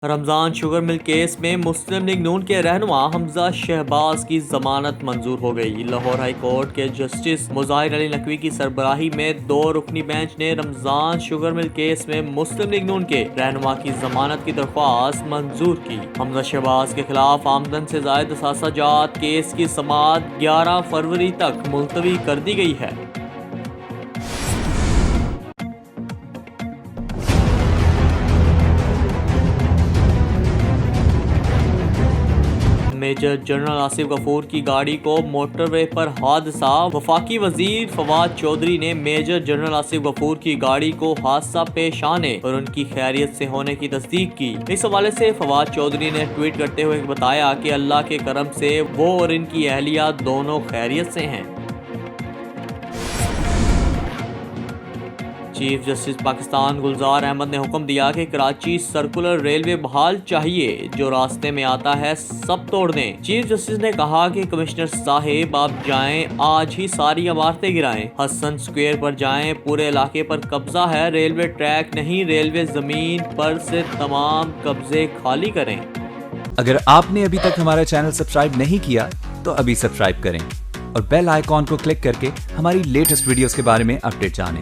Ramzan sugar mill case में मुस्लिम league नून के रहनुमा हमजा शहबाज की जमानत मंजूर हो गई। लाहौर हाई कोर्ट के जस्टिस मुजाहिर अली नकवी की सरबराही में 2 रुकनी बेंच ने रमजान शुगर मिल केस में मुस्लिम लीग नून के रहनुमा की जमानत की दरख्वास्त मंजूर की। हमजा शहबाज के खिलाफ आमदन से जायद असासा जात केस की समाअत 11 फरवरी तक मुलतवी कर दी गई है। मेजर जनरल आसिफ गफूर की गाड़ी को मोटरवे पर हादसा। वफाकी वजीर फवाद चौधरी ने मेजर जनरल आसिफ गफूर की गाड़ी को हादसा पेश आने और उनकी खैरियत से होने की तस्दीक की। इस हवाले से फवाद चौधरी ने ट्वीट करते हुए बताया कि अल्लाह के करम से वो और इनकी अहलिया दोनों खैरियत से हैं। चीफ जस्टिस पाकिस्तान गुलजार अहमद ने हुक्म दिया कि कराची सर्कुलर रेलवे बहाल चाहिए, जो रास्ते में आता है सब तोड़ दें। चीफ जस्टिस ने कहा कि कमिश्नर साहिब आप जाएं, आज ही सारी इमारतें गिराएं, हसन स्क्वायर पर जाएं, पूरे इलाके पर कब्जा है, रेलवे ट्रैक नहीं रेलवे जमीन पर से तमाम कब्जे खाली करें। अगर आपने अभी तक हमारा चैनल सब्सक्राइब नहीं किया तो अभी सब्सक्राइब करें और बेल आइकॉन को क्लिक करके हमारी लेटेस्ट वीडियोस के बारे में अपडेट जानें।